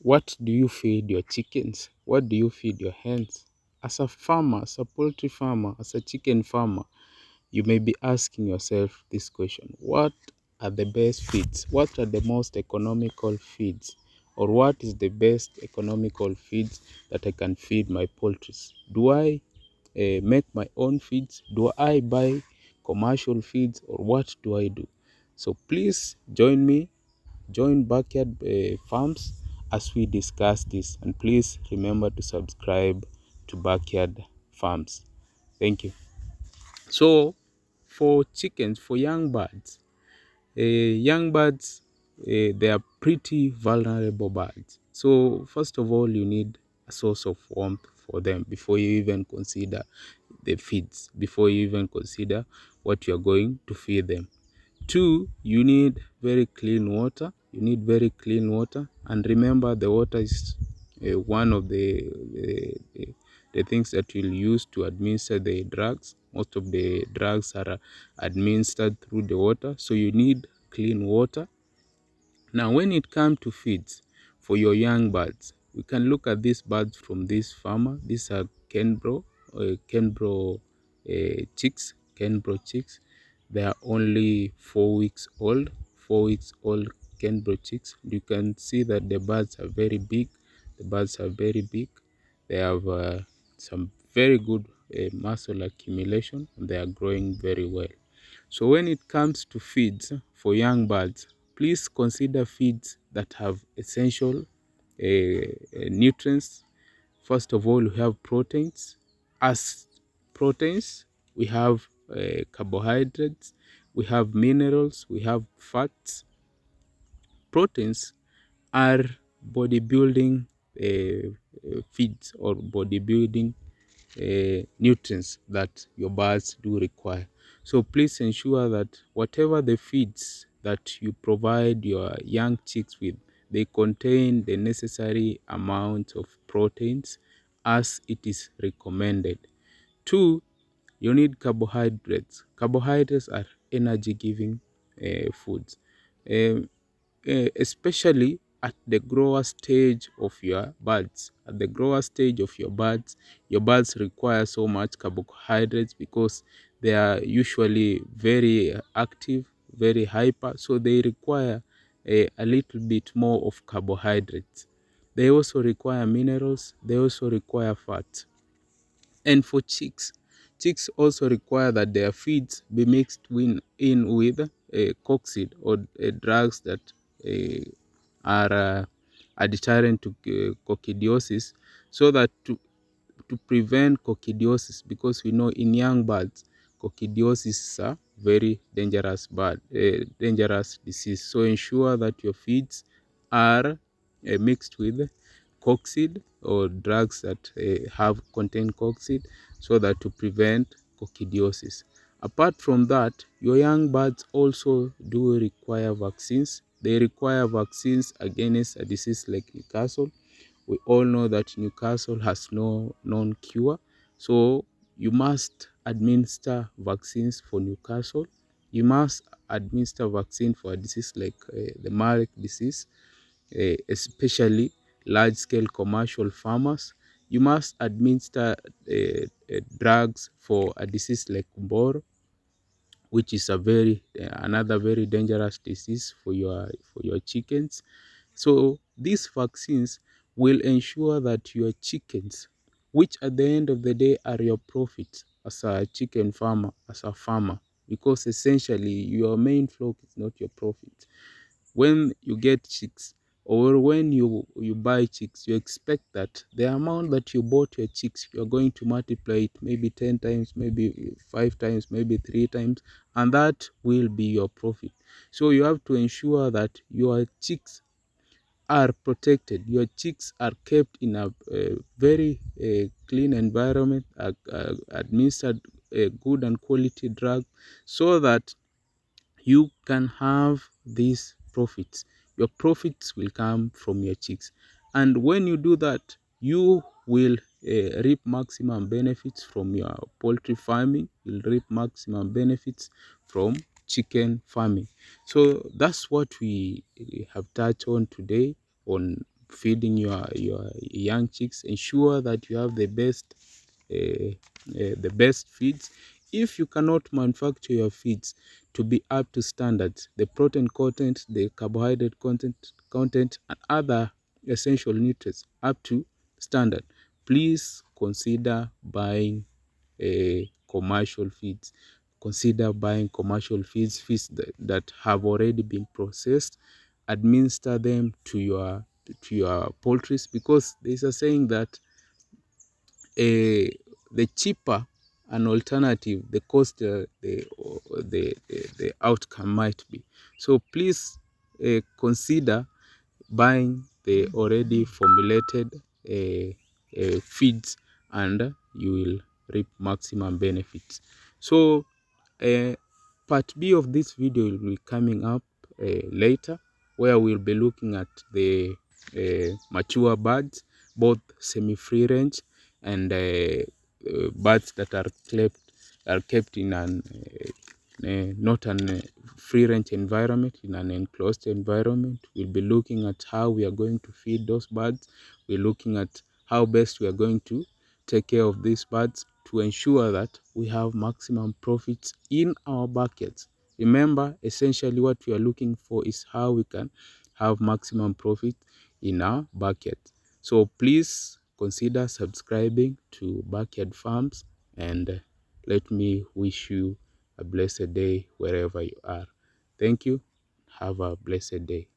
What do you feed your chickens? What do you feed your hens? As a farmer, as a poultry farmer, as a chicken farmer, you may be asking yourself this question: what are the best feeds? What are the most economical feeds? Or what is the best economical feeds that I can feed my poultry? Do I make my own feeds? Do I buy commercial feeds? Or what do I do? So please join me, join Backyard Farms as we discuss this. And please remember to subscribe to Backyard Farms. Thank you. So, for chickens, for young birds, they are pretty vulnerable birds. So, first of all, you need a source of warmth for them before you even consider the feeds, before you even consider what you're going to feed them. Two, you need very clean water. You need very clean water, and remember, the water is one of the things that you'll use to administer the drugs. Most of the drugs are administered through the water, so you need clean water. Now, when it comes to feeds for your young birds, we can look at these birds from this farmer. These are Kenbro chicks. Kenbro chicks. They are only 4 weeks old. 4 weeks old Kenbro chicks. You can see that the birds are very big. The birds are very big. They have some very good muscle accumulation, and they are growing very well. So when it comes to feeds for young birds, please consider feeds that have essential nutrients. First of all, we have proteins. As proteins, we have carbohydrates, we have minerals, we have fats. Proteins are bodybuilding feeds or bodybuilding nutrients that your birds do require. So please ensure that whatever the feeds that you provide your young chicks with, they contain the necessary amount of proteins as it is recommended. Two, you need carbohydrates. Carbohydrates are energy giving foods. Um, Especially at the grower stage of your birds. At the grower stage of your birds require so much carbohydrates because they are usually very active, very hyper, so they require a little bit more of carbohydrates. They also require minerals, they also require fat. And for chicks, chicks also require that their feeds be mixed in with cocciid or drugs that are deterrent to coccidiosis, so that to prevent coccidiosis, because we know in young birds coccidiosis is a very dangerous disease. So ensure that your feeds are mixed with cocciid or drugs that have contain cocciid, so that to prevent coccidiosis. Apart from that, your young birds also do require vaccines. They require vaccines against a disease like Newcastle. We all know that Newcastle has no known cure, so you must administer vaccines for Newcastle. You must administer vaccine for a disease like the Marek disease, especially large-scale commercial farmers. You must administer drugs for a disease like Mboro, which is a very another very dangerous disease for your chickens. So these vaccines will ensure that your chickens, which at the end of the day are your profit as a chicken farmer, as a farmer, because essentially your main flock is not your profit. When you get chicks, or when you buy chicks, you expect that the amount that you bought your chicks, you're going to multiply it maybe 10 times, maybe 5 times, maybe 3 times, and that will be your profit. So you have to ensure that your chicks are protected, your chicks are kept in a very clean environment, administered a good and quality drug, so that you can have these profits. Your profits will come from your chicks. And when you do that, you will reap maximum benefits from your poultry farming. You'll reap maximum benefits from chicken farming. So that's what we have touched on today on feeding your young chicks, ensure that you have the best feeds. If you cannot manufacture your feeds to be up to standards, the protein content, the carbohydrate content and other essential nutrients up to standard, please consider buying commercial feeds. Consider buying commercial feeds that have already been processed. Administer them to your poultries, because there's a saying that the cheaper an alternative, the cost the outcome might be. So please consider buying the already formulated feeds, and you will reap maximum benefits. So part B of this video will be coming up later, where we'll be looking at the mature birds, both semi-free range and birds that are kept in an not an free range environment, in an enclosed environment. We'll be looking at how we are going to feed those birds. We're looking at how best we are going to take care of these birds to ensure that we have maximum profits in our buckets. Remember, essentially what we are looking for is how we can have maximum profit in our bucket. So please consider subscribing to Backyard Farms, and let me wish you a blessed day wherever you are. Thank you. Have a blessed day.